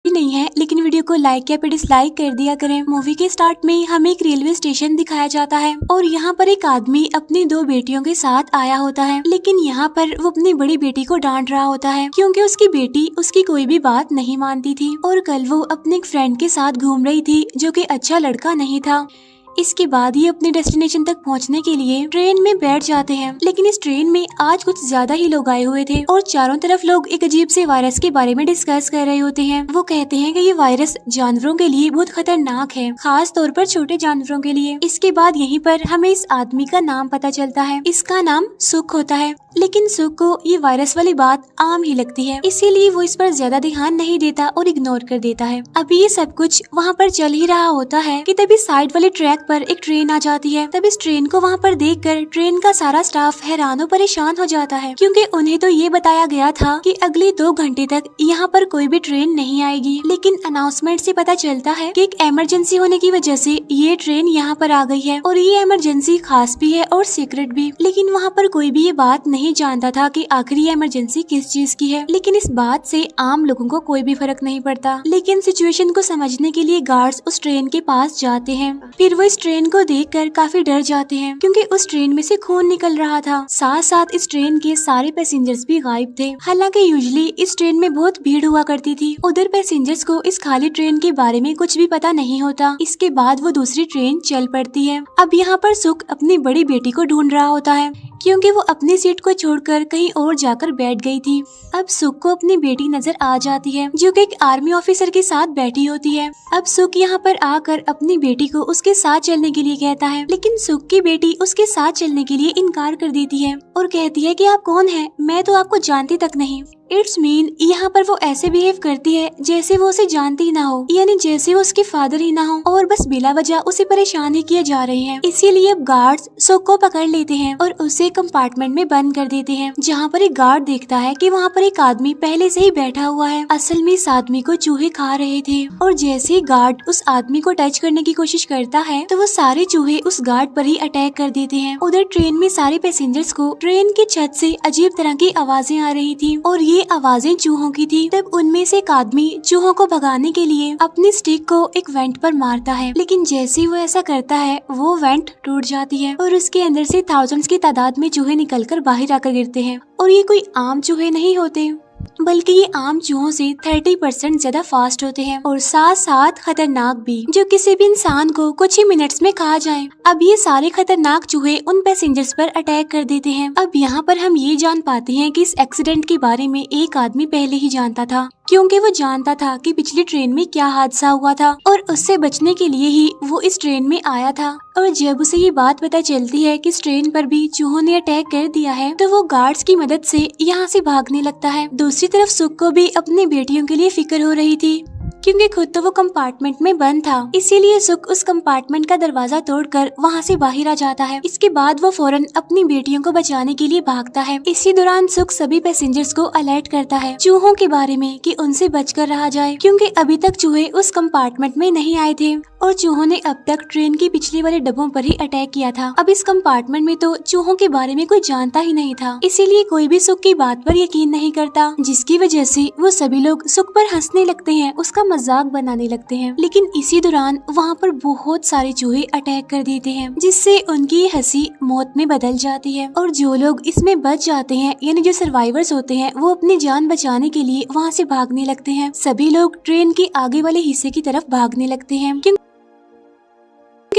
नहीं है, लेकिन वीडियो को लाइक या फिर डिसलाइक कर दिया करें। मूवी के स्टार्ट में हमें एक रेलवे स्टेशन दिखाया जाता है और यहाँ पर एक आदमी अपनी 2 बेटियों के साथ आया होता है, लेकिन यहाँ पर वो अपनी बड़ी बेटी को डांट रहा होता है क्योंकि उसकी बेटी उसकी कोई भी बात नहीं मानती थी और कल वो अपने एक फ्रेंड के साथ घूम रही थी जो कि अच्छा लड़का नहीं था। इसके बाद ये अपने डेस्टिनेशन तक पहुंचने के लिए ट्रेन में बैठ जाते हैं, लेकिन इस ट्रेन में आज कुछ ज्यादा ही लोग आए हुए थे और चारों तरफ लोग एक अजीब से वायरस के बारे में डिस्कस कर रहे होते हैं। वो कहते हैं कि ये वायरस जानवरों के लिए बहुत खतरनाक है, खास तौर पर छोटे जानवरों के लिए। इसके बाद यहीं पर हमें इस आदमी का नाम पता चलता है। इसका नाम सुख होता है, लेकिन सुख को ये वायरस वाली बात आम ही लगती है, इसीलिए वो इस पर ज्यादा ध्यान नहीं देता और इग्नोर कर देता है। अभी ये सब कुछ वहाँ पर चल ही रहा होता है कि तभी साइड वाले ट्रैक पर एक ट्रेन आ जाती है। तब इस ट्रेन को वहाँ पर देखकर ट्रेन का सारा स्टाफ हैरान और परेशान हो जाता है क्योंकि उन्हें तो ये बताया गया था कि अगले 2 घंटे तक यहाँ पर कोई भी ट्रेन नहीं आएगी, लेकिन अनाउंसमेंट से पता चलता है कि एक इमरजेंसी होने की वजह से ये ट्रेन यहाँ पर आ गई है और ये इमरजेंसी खास भी है और सीक्रेट भी। लेकिन वहाँ पर कोई भी ये बात नहीं जानता था कि आखिर ये इमरजेंसी किस चीज की है, लेकिन इस बात से आम लोगों को कोई भी फर्क नहीं पड़ता। लेकिन सिचुएशन को समझने के लिए गार्ड्स उस ट्रेन के पास जाते हैं। फिर वो इस ट्रेन को देखकर काफी डर जाते हैं क्योंकि उस ट्रेन में से खून निकल रहा था। साथ साथ इस ट्रेन के सारे पैसेंजर्स भी गायब थे। हालांकि यूजुअली इस ट्रेन में बहुत भीड़ हुआ करती थी। उधर पैसेंजर्स को इस खाली ट्रेन के बारे में कुछ भी पता नहीं होता। इसके बाद वो दूसरी ट्रेन चल पड़ती है। अब यहाँ पर सुख अपनी बड़ी बेटी को ढूंढ रहा होता है क्योंकि वो अपनी सीट को छोड़कर कहीं और जाकर बैठ गई थी। अब सुख को अपनी बेटी नजर आ जाती है जो कि एक आर्मी ऑफिसर के साथ बैठी होती है। अब सुख यहाँ पर आकर अपनी बेटी को उसके साथ चलने के लिए कहता है, लेकिन सुख की बेटी उसके साथ चलने के लिए इनकार कर देती है और कहती है कि आप कौन हैं? मैं तो आपको जानती तक नहीं। इट्स मीन यहाँ पर वो ऐसे बिहेव करती है जैसे वो उसे जानती ही ना हो, यानी जैसे वो उसके फादर ही ना हो और बस बिला वजह उसे परेशान ही किए जा रहे हैं। इसीलिए अब गार्ड्स सुख को पकड़ लेते हैं और उसे कंपार्टमेंट में बंद कर देते हैं, जहाँ पर एक गार्ड देखता है कि वहाँ पर एक आदमी पहले से ही बैठा हुआ है। असल में इस आदमी को चूहे खा रहे थे और जैसे ही गार्ड उस आदमी को टच करने की कोशिश करता है तो वो सारे चूहे उस गार्ड पर ही अटैक कर देते हैं। उधर ट्रेन में सारे पैसेंजर्स को ट्रेन की छत से अजीब तरह की आवाजें आ रही थी और ये आवाजें चूहों की थी। तब उनमें से एक आदमी चूहों को भगाने के लिए अपनी स्टिक को एक वेंट पर मारता है, लेकिन जैसे ही वो ऐसा करता है वो वेंट टूट जाती है और उसके अंदर से थाउजेंड्स की तादाद में चूहे निकलकर बाहर आकर गिरते हैं। और ये कोई आम चूहे नहीं होते, बल्कि ये आम चूहों से 30% ज्यादा फास्ट होते हैं और साथ साथ खतरनाक भी, जो किसी भी इंसान को कुछ ही मिनट्स में खा जाएं। अब ये सारे खतरनाक चूहे उन पैसेंजर्स पर अटैक कर देते हैं। अब यहाँ पर हम ये जान पाते हैं कि इस एक्सीडेंट के बारे में एक आदमी पहले ही जानता था क्योंकि वो जानता था कि पिछली ट्रेन में क्या हादसा हुआ था और उससे बचने के लिए ही वो इस ट्रेन में आया था। और जब उसे ये बात पता चलती है कि इस ट्रेन पर भी चूहों ने अटैक कर दिया है तो वो गार्ड्स की मदद से यहाँ से भागने लगता है। दूसरी तरफ सुख को भी अपनी बेटियों के लिए फिक्र हो रही थी क्योंकि खुद तो वो कंपार्टमेंट में बंद था, इसीलिए सुख उस कंपार्टमेंट का दरवाजा तोड़कर वहाँ से बाहर आ जाता है। इसके बाद वो फौरन अपनी बेटियों को बचाने के लिए भागता है। इसी दौरान सुख सभी पैसेंजर्स को अलर्ट करता है चूहों के बारे में कि उनसे बचकर रहा जाए क्योंकि अभी तक चूहे उस कंपार्टमेंट में नहीं आए थे और चूहों ने अब तक ट्रेन के पिछले वाले डब्बों पर ही अटैक किया था। अब इस कंपार्टमेंट में तो चूहों के बारे में कोई जानता ही नहीं था, इसीलिए कोई भी सुख की बात पर यकीन नहीं करता, जिसकी वजह से वो सभी लोग सुख पर हंसने लगते हैं, उसका मजाक बनाने लगते हैं। लेकिन इसी दौरान वहाँ पर बहुत सारे चूहे अटैक कर देते हैं जिससे उनकी हंसी मौत में बदल जाती है और जो लोग इसमें बच जाते हैं यानी जो सर्वाइवर्स होते हैं वो अपनी जान बचाने के लिए वहाँ से भागने लगते हैं। सभी लोग ट्रेन के आगे वाले हिस्से की तरफ भागने लगते हैं क्योंकि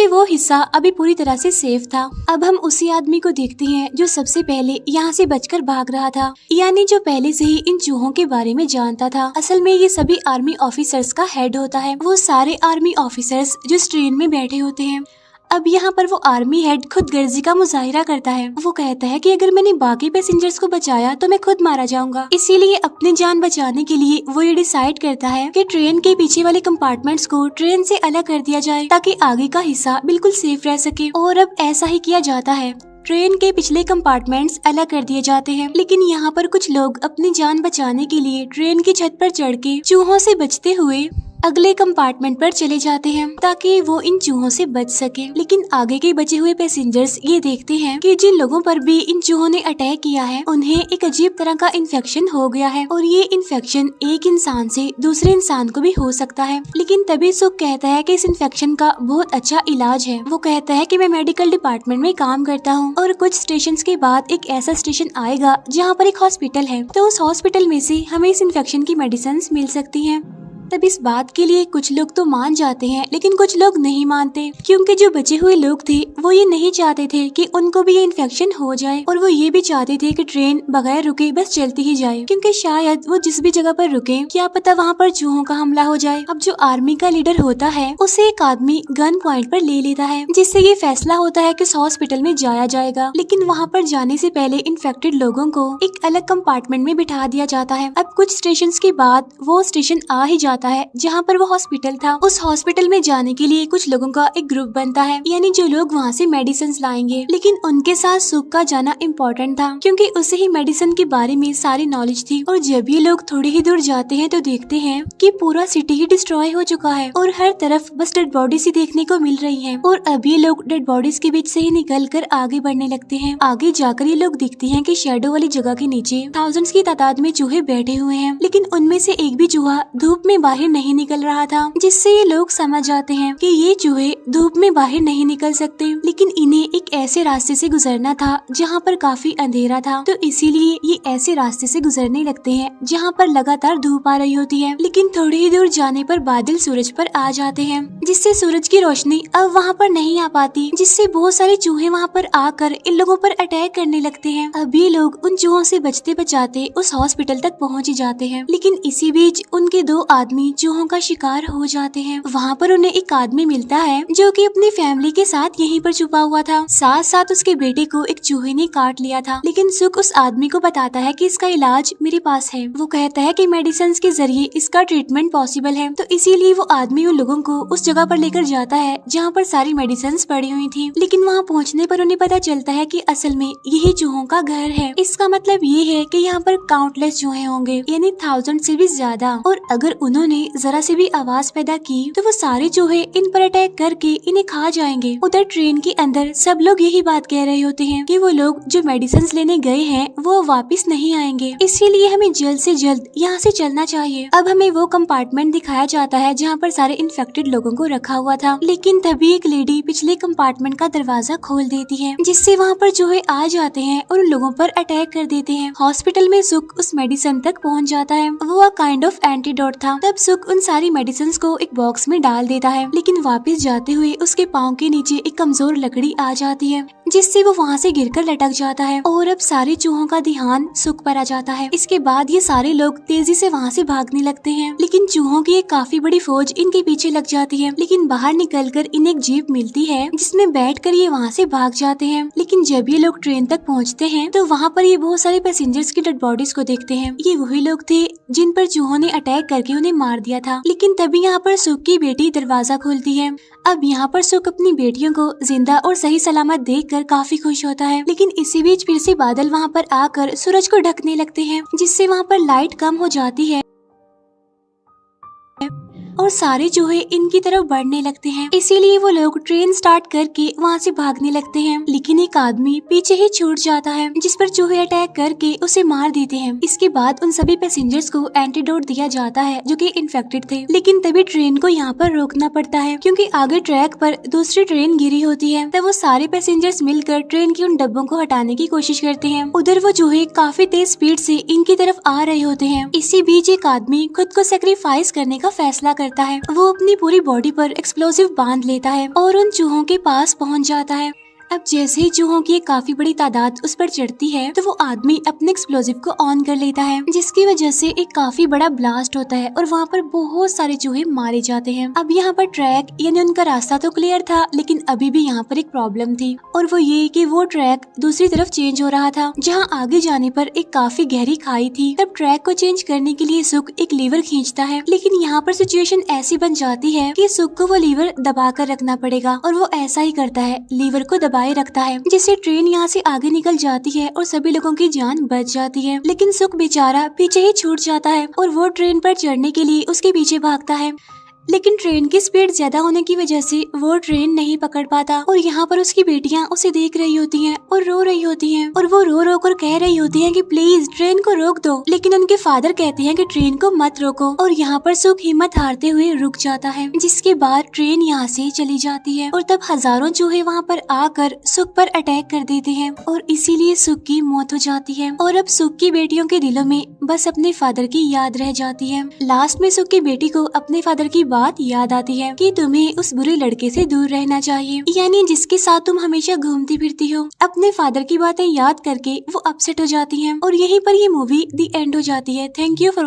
वो हिस्सा अभी पूरी तरह से सेफ था। अब हम उसी आदमी को देखते हैं जो सबसे पहले यहाँ से बचकर भाग रहा था, यानी जो पहले से ही इन चूहों के बारे में जानता था। असल में ये सभी आर्मी ऑफिसर्स का हेड होता है। वो सारे आर्मी ऑफिसर्स जो इस ट्रेन में बैठे होते हैं। अब यहाँ पर वो आर्मी हेड खुद गर्जी का मुजाहिरा करता है। वो कहता है कि अगर मैंने बाकी पैसेंजर्स को बचाया तो मैं खुद मारा जाऊंगा, इसीलिए अपनी जान बचाने के लिए वो ये डिसाइड करता है कि ट्रेन के पीछे वाले कंपार्टमेंट्स को ट्रेन से अलग कर दिया जाए ताकि आगे का हिस्सा बिल्कुल सेफ रह सके। और अब ऐसा ही किया जाता है। ट्रेन के पिछले कंपार्टमेंट्स अलग कर दिए जाते हैं, लेकिन यहाँ पर कुछ लोग अपनी जान बचाने के लिए ट्रेन की छत पर चढ़ के चूहों से बचते हुए अगले कंपार्टमेंट पर चले जाते हैं ताकि वो इन चूहों से बच सके। लेकिन आगे के बचे हुए पैसेंजर्स ये देखते हैं कि जिन लोगों पर भी इन चूहों ने अटैक किया है उन्हें एक अजीब तरह का इन्फेक्शन हो गया है और ये इन्फेक्शन एक इंसान से दूसरे इंसान को भी हो सकता है। लेकिन तभी सुख कहता है कि इस इन्फेक्शन का बहुत अच्छा इलाज है। वो कहता है कि मैं मेडिकल डिपार्टमेंट में काम करता हूँ और कुछ स्टेशन के बाद एक ऐसा स्टेशन आएगा जहाँ पर एक हॉस्पिटल है, तो उस हॉस्पिटल में से हमें इस इन्फेक्शन की मेडिसिन मिल सकती है। तब इस बात के लिए कुछ लोग तो मान जाते हैं लेकिन कुछ लोग नहीं मानते, क्योंकि जो बचे हुए लोग थे वो ये नहीं चाहते थे कि उनको भी ये इन्फेक्शन हो जाए और वो ये भी चाहते थे कि ट्रेन बगैर रुके बस चलती ही जाए, क्योंकि शायद वो जिस भी जगह पर रुके क्या पता वहाँ पर चूहों का हमला हो जाए। अब जो आर्मी का लीडर होता है उसे एक आदमी गन पॉइंट पर ले लेता है, जिससे ये फैसला होता है कि उस हॉस्पिटल में जाया जाएगा। लेकिन वहाँ पर जाने से पहले इन्फेक्टेड लोगों को एक अलग कंपार्टमेंट में बिठा दिया जाता है। अब कुछ स्टेशन के बाद वो स्टेशन आ ही जाता है जहाँ पर वो हॉस्पिटल था। उस हॉस्पिटल में जाने के लिए कुछ लोगों का एक ग्रुप बनता है, यानी जो लोग वहाँ से मेडिसिन लाएंगे। लेकिन उनके साथ सुख का जाना इम्पोर्टेंट था, क्योंकि उसे ही मेडिसिन के बारे में सारी नॉलेज थी। और जब ये लोग थोड़ी ही दूर जाते हैं तो देखते हैं कि पूरा सिटी ही डिस्ट्रॉय हो चुका है और हर तरफ बस डेड बॉडीज ही देखने को मिल रही है। और अब ये लोग डेड बॉडीज के बीच से ही निकल कर आगे बढ़ने लगते हैं। आगे जाकर ये लोग दिखते हैं कि शैडो वाली जगह के नीचे थाउजेंड्स की तादाद में चूहे बैठे हुए हैं, लेकिन उनमें से एक भी चूहा धूप में बाहर नहीं निकल रहा था, जिससे ये लोग समझ जाते हैं कि ये चूहे धूप में बाहर नहीं निकल सकते। लेकिन इन्हें एक ऐसे रास्ते से गुजरना था जहाँ पर काफी अंधेरा था, तो इसीलिए ये ऐसे रास्ते से गुजरने लगते हैं जहाँ पर लगातार धूप आ रही होती है। लेकिन थोड़ी ही दूर जाने पर बादल सूरज पर आ जाते हैं, जिससे सूरज की रोशनी अब वहाँ पर नहीं आ पाती, जिससे बहुत सारे चूहे वहाँ पर आकर इन लोगों पर अटैक करने लगते हैं। अब ये लोग उन चूहों से बचते बचाते उस हॉस्पिटल तक पहुँच जाते हैं। लेकिन इसी बीच उनके दो आदमी चूहों का शिकार हो जाते हैं। वहाँ पर उन्हें एक आदमी मिलता है जो कि अपनी फैमिली के साथ यहीं पर छुपा हुआ था। साथ साथ उसके बेटे को एक चूहे ने काट लिया था। लेकिन सुख उस आदमी को बताता है कि इसका इलाज मेरे पास है। वो कहता है कि मेडिसिन के जरिए इसका ट्रीटमेंट पॉसिबल है, तो इसीलिए वो आदमी उन लोगों को उस जगह पर लेकर जाता है जहाँ पर सारी मेडिसिन पड़ी हुई थी। लेकिन वहाँ पहुँचने पर उन्हें पता चलता है कि असल में यही चूहों का घर है। इसका मतलब ये है कि यहाँ पर काउंटलेस चूहे होंगे, यानी 1000 से भी ज्यादा। और अगर उन्होंने जरा से भी आवाज पैदा की तो वो सारे चूहे इन पर अटैक करके इन्हें खा जाएंगे। उधर ट्रेन के अंदर सब लोग यही बात कह रहे होते हैं कि वो लोग जो मेडिसिन लेने गए हैं वो वापस नहीं आएंगे, इसीलिए हमें जल्द से जल्द यहाँ से चलना चाहिए। अब हमें वो कंपार्टमेंट दिखाया जाता है जहाँ पर सारे इन्फेक्टेड लोगों को रखा हुआ था। लेकिन तभी एक लेडी पिछले कंपार्टमेंट का दरवाजा खोल देती है, जिससे वहाँ पर चूहे आ जाते हैं और उन लोगों पर अटैक कर देते हैं। हॉस्पिटल में सुख उस मेडिसिन तक पहुँच जाता है। वो काइंड ऑफ एंटीडोट था। तब सुख उन सारी मेडिसिन को एक बॉक्स में डाल देता है, लेकिन वापस जाते हुए उसके पाँव के नीचे एक कमजोर लकड़ी आ जाती है, जिससे वो वहाँ से गिरकर लटक जाता है। और अब सारे चूहों का ध्यान सुख पर आ जाता है। इसके बाद ये सारे लोग तेजी से वहाँ से भागने लगते हैं, लेकिन चूहों की एक काफी बड़ी फौज इनके पीछे लग जाती है। लेकिन बाहर निकलकर इन्हें एक जीप मिलती है जिसमें बैठकर ये वहाँ से भाग जाते हैं। लेकिन जब ये लोग ट्रेन तक पहुँचते हैं तो वहाँ पर ये बहुत सारे पैसेंजर्स की डेड बॉडीज को देखते हैं। ये वही लोग थे जिन पर चूहों ने अटैक करके उन्हें मार दिया था। लेकिन तभी यहाँ पर सुख की बेटी दरवाजा खोलती है। अब यहाँ पर सुख अपनी बेटियों को जिंदा और सही सलामत देखकर काफी खुश होता है। लेकिन इसी बीच फिर से बादल वहाँ पर आकर सूरज को ढकने लगते हैं, जिससे वहाँ पर लाइट कम हो जाती है और सारे चूहे इनकी तरफ बढ़ने लगते हैं। इसीलिए वो लोग ट्रेन स्टार्ट करके वहाँ से भागने लगते हैं। लेकिन एक आदमी पीछे ही छूट जाता है, जिस पर चूहे अटैक करके उसे मार देते हैं। इसके बाद उन सभी पैसेंजर्स को एंटीडोट दिया जाता है जो कि इन्फेक्टेड थे। लेकिन तभी ट्रेन को यहाँ पर रोकना पड़ता है, क्योंकि आगे ट्रैक पर दूसरी ट्रेन गिरी होती है। तब वो सारे पैसेंजर्स मिलकर ट्रेन के उन डब्बों को हटाने की कोशिश करते हैं। उधर वो चूहे काफी तेज स्पीड से इनकी तरफ आ रहे होते हैं। इसी बीच एक आदमी खुद को सेक्रीफाइस करने का फैसला करता है। वो अपनी पूरी बॉडी पर एक्सप्लोसिव बांध लेता है और उन चूहों के पास पहुंच जाता है। अब जैसे ही चूहों की एक काफी बड़ी तादाद उस पर चढ़ती है तो वो आदमी अपने एक्सप्लोजिव को ऑन कर लेता है, जिसकी वजह से एक काफी बड़ा ब्लास्ट होता है और वहाँ पर बहुत सारे चूहे मारे जाते हैं। अब यहाँ पर ट्रैक यानी उनका रास्ता तो क्लियर था, लेकिन अभी भी यहाँ पर एक प्रॉब्लम थी, और वो ये कि वो ट्रैक दूसरी तरफ चेंज हो रहा था, जहाँ आगे जाने पर एक काफी गहरी खाई थी। तब ट्रैक को चेंज करने के लिए सुख एक लीवर खींचता है, लेकिन यहाँ पर सिचुएशन ऐसी बन जाती है कि सुख को वो लीवर दबा कर रखना पड़ेगा, और वो ऐसा ही करता है, लीवर को दबाए रखता है, जिससे ट्रेन यहाँ से आगे निकल जाती है और सभी लोगों की जान बच जाती है। लेकिन सुख बेचारा पीछे ही छूट जाता है और वो ट्रेन पर चढ़ने के लिए उसके पीछे भागता है। लेकिन ट्रेन की स्पीड ज्यादा होने की वजह से वो ट्रेन नहीं पकड़ पाता और यहाँ पर उसकी बेटियां उसे देख रही होती हैं और रो रही होती हैं और वो रो रो कर कह रही होती हैं कि प्लीज ट्रेन को रोक दो, लेकिन उनके फादर कहते हैं कि ट्रेन को मत रोको और यहाँ पर सुख हिम्मत हारते हुए रुक जाता है, जिसके बाद ट्रेन यहाँ से चली जाती है और तब हजारों चूहे वहाँ पर आकर सुख पर अटैक कर देते हैं और इसीलिए सुख की मौत हो जाती है और अब सुख की बेटियों के दिलों में बस अपने फादर की याद रह जाती है। लास्ट में सुख की बेटी को अपने फादर की बात याद आती है कि तुम्हें उस बुरे लड़के से दूर रहना चाहिए, यानी जिसके साथ तुम हमेशा घूमती फिरती हो। अपने फादर की बातें याद करके वो अपसेट हो जाती है और यहीं पर ये मूवी दी एंड हो जाती है। Thank you for